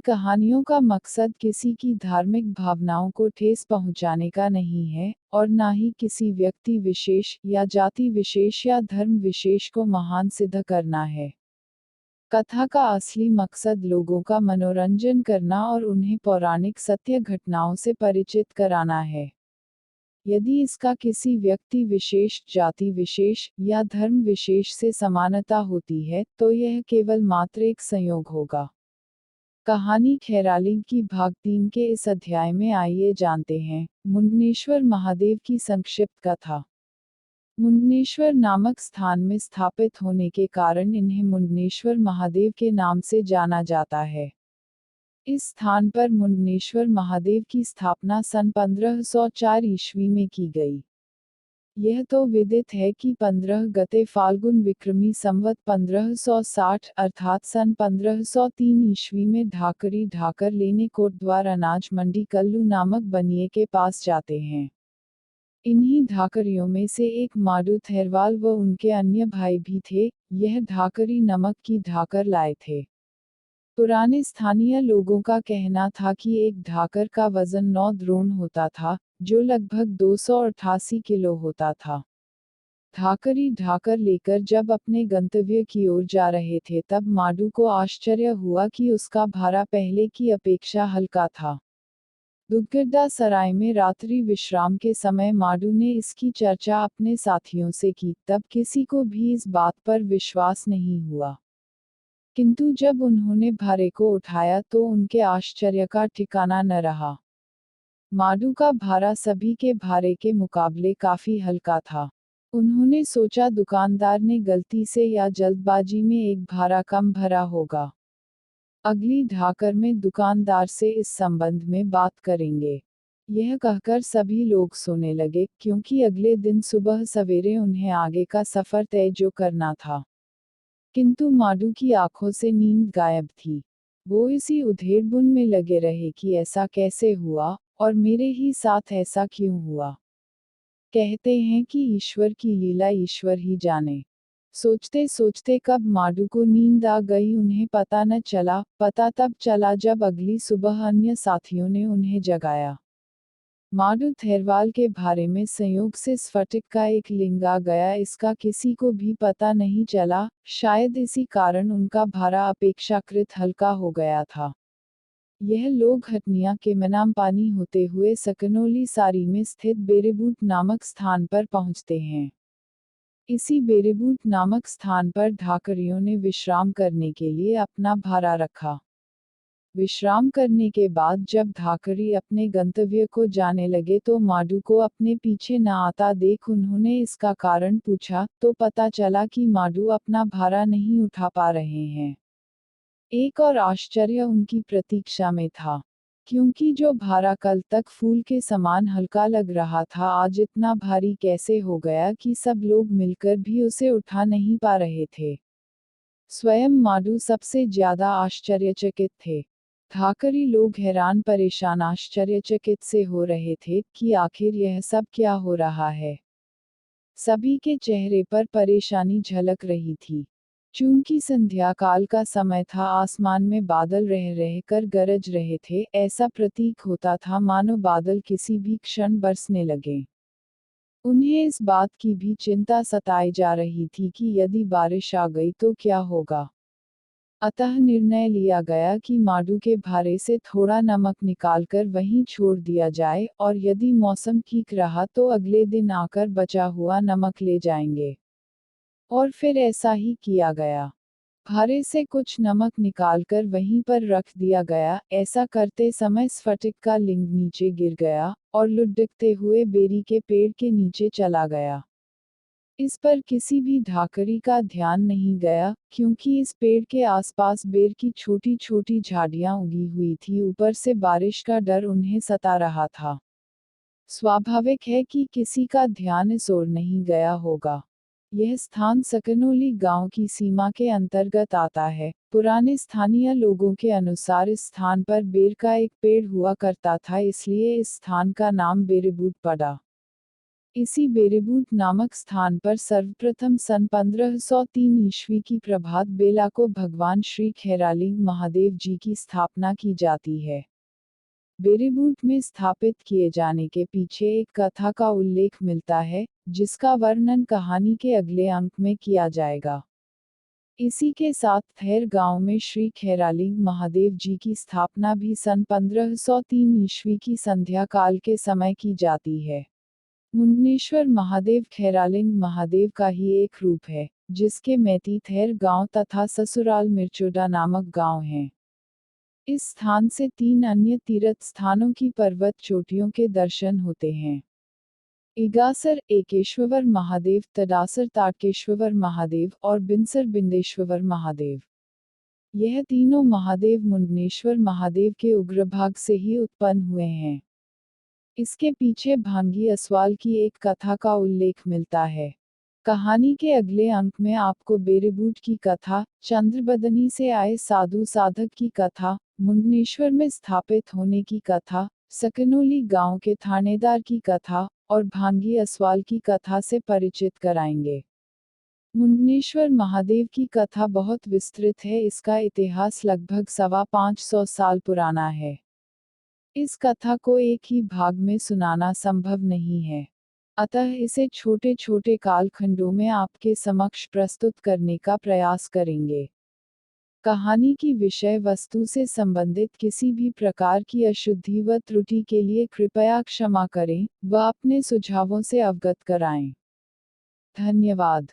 कहानियों का मकसद किसी की धार्मिक भावनाओं को ठेस पहुंचाने का नहीं है, और ना ही किसी व्यक्ति विशेष या जाति विशेष या धर्म विशेष को महान सिद्ध करना है। कथा का असली मकसद लोगों का मनोरंजन करना और उन्हें पौराणिक सत्य घटनाओं से परिचित कराना है। यदि इसका किसी व्यक्ति विशेष, जाति विशेष या धर्म विशेष से समानता होती है, तो यह केवल मात्र एक संयोग होगा। कहानी खैराली की भाग 3 के इस अध्याय में आइए जानते हैं मुंडनेश्वर महादेव की संक्षिप्त कथा। मुंडनेश्वर नामक स्थान में स्थापित होने के कारण इन्हें मुंडनेश्वर महादेव के नाम से जाना जाता है। इस स्थान पर मुंडनेश्वर महादेव की स्थापना सन 1504 ईस्वी में की गई। यह तो विदित है कि 15 गते फाल्गुन विक्रमी संवत 1560 अर्थात सन 1503 ईस्वी में ढाकरी ढाकर लेने कोटद्वार अनाज मंडी कल्लू नामक बनिए के पास जाते हैं। इन्हीं ढाकरियों में से एक माडू थेरवाल व उनके अन्य भाई भी थे। यह ढाकरी नमक की ढाकर लाए थे। पुराने स्थानीय लोगों का कहना था कि एक ढाकर का वजन 9 द्रोण होता था, जो लगभग 288 किलो होता था। ढाकरी ढाकर लेकर जब अपने गंतव्य की ओर जा रहे थे तब माडू को आश्चर्य हुआ कि उसका भारा पहले की अपेक्षा हल्का था। दुग्गदा सराय में रात्रि विश्राम के समय माडू ने इसकी चर्चा अपने साथियों से की, तब किसी को भी इस बात पर विश्वास नहीं हुआ। किंतु जब उन्होंने भारे को उठाया तो उनके आश्चर्य का ठिकाना न रहा। माडू का भारा सभी के भारे के मुकाबले काफी हल्का था। उन्होंने सोचा दुकानदार ने गलती से या जल्दबाजी में एक भारा कम भरा होगा। अगली ढाकर में दुकानदार से इस संबंध में बात करेंगे। यह कहकर सभी लोग सोने लगे, क्योंकि अगले दिन सुबह सवेरे उन्हें आगे का सफर तय जो करना था। किंतु माडू की आंखों से नींद गायब थी। वो इसी उधेड़बुन में लगे रहे कि ऐसा कैसे हुआ, और मेरे ही साथ ऐसा क्यों हुआ। कहते हैं कि ईश्वर की लीला ईश्वर ही जाने। सोचते सोचते कब माडू को नींद आ गई उन्हें पता न चला। पता तब चला जब अगली सुबह अन्य साथियों ने उन्हें जगाया। माडू थेरवाल के भारे में संयोग से स्फटिक का एक लिंग आ गया, इसका किसी को भी पता नहीं चला। शायद इसी कारण उनका भारा अपेक्षाकृत हल्का हो गया था। यह लोग हटनिया के मनाम पानी होते हुए सकनोली सारी में स्थित बेरेबूट नामक स्थान पर पहुंचते हैं। इसी बेरेबूट नामक स्थान पर ढाकरियों ने विश्राम करने के लिए अपना भारा रखा। विश्राम करने के बाद जब ढाकरी अपने गंतव्य को जाने लगे तो माडू को अपने पीछे न आता देख उन्होंने इसका कारण पूछा, तो पता चला कि माडू अपना भारा नहीं उठा पा रहे हैं। एक और आश्चर्य उनकी प्रतीक्षा में था, क्योंकि जो भारा कल तक फूल के समान हल्का लग रहा था आज इतना भारी कैसे हो गया कि सब लोग मिलकर भी उसे उठा नहीं पा रहे थे। स्वयं माडू सबसे ज्यादा आश्चर्यचकित थे। ढाकरी लोग हैरान परेशान आश्चर्यचकित से हो रहे थे कि आखिर यह सब क्या हो रहा है। सभी के चेहरे पर परेशानी झलक रही थी। चूंकि संध्या काल का समय था, आसमान में बादल रह रहकर गरज रहे थे। ऐसा प्रतीक होता था मानो बादल किसी भी क्षण बरसने लगे। उन्हें इस बात की भी चिंता सताई जा रही थी कि यदि बारिश आ गई तो क्या होगा। अतः निर्णय लिया गया कि माडू के भारे से थोड़ा नमक निकालकर वहीं छोड़ दिया जाए, और यदि मौसम ठीक रहा तो अगले दिन आकर बचा हुआ नमक ले जाएंगे। और फिर ऐसा ही किया गया। भारे से कुछ नमक निकालकर वहीं पर रख दिया गया। ऐसा करते समय स्फटिक का लिंग नीचे गिर गया, और लुढ़कते हुए बेरी के पेड़ के नीचे चला गया। इस पर किसी भी ढाकरी का ध्यान नहीं गया, क्योंकि इस पेड़ के आसपास बेर की छोटी छोटी झाड़ियां उगी हुई थी। ऊपर से बारिश का डर उन्हें सता रहा था। स्वाभाविक है कि किसी का ध्यान इस ओर नहीं गया होगा। यह स्थान सकनोली गांव की सीमा के अंतर्गत आता है। पुराने स्थानीय लोगों के अनुसार इस स्थान पर बेर का एक पेड़ हुआ करता था, इसलिए इस स्थान का नाम बेरेबूट पड़ा। इसी बेरीबूट नामक स्थान पर सर्वप्रथम सन 1503 ईस्वी की प्रभात बेला को भगवान श्री खैरालिंग महादेव जी की स्थापना की जाती है। बेरीबूट में स्थापित किए जाने के पीछे एक कथा का उल्लेख मिलता है, जिसका वर्णन कहानी के अगले अंक में किया जाएगा। इसी के साथ थैर गांव में श्री खैरालिंग महादेव जी की स्थापना भी सन 1503 ईस्वी की संध्या काल के समय की जाती है। मुंडनेश्वर महादेव खैरालिंग महादेव का ही एक रूप है, जिसके मैती थैर गांव तथा ससुराल मिर्चोडा नामक गांव हैं। इस स्थान से 3 अन्य तीर्थ स्थानों की पर्वत चोटियों के दर्शन होते हैं। इगासर एकेश्वर महादेव, तडासर तारकेश्वर महादेव और बिनसर बिंदेश्वर महादेव। यह तीनों महादेव मुंडनेश्वर महादेव के उग्रभाग से ही उत्पन्न हुए हैं। इसके पीछे भांगी असवाल की एक कथा का उल्लेख मिलता है। कहानी के अगले अंक में आपको बेरीबूट की कथा, चंद्रबदनी से आए साधु साधक की कथा, मुंडनेश्वर में स्थापित होने की कथा, सकनोली गांव के थानेदार की कथा और भांगी असवाल की कथा से परिचित कराएंगे। मुंडनेश्वर महादेव की कथा बहुत विस्तृत है। इसका इतिहास लगभग 550 साल पुराना है। इस कथा को एक ही भाग में सुनाना संभव नहीं है, अतः इसे छोटे छोटे कालखंडों में आपके समक्ष प्रस्तुत करने का प्रयास करेंगे। कहानी की विषय वस्तु से संबंधित किसी भी प्रकार की अशुद्धि व त्रुटि के लिए कृपया क्षमा करें व अपने सुझावों से अवगत कराएं। धन्यवाद।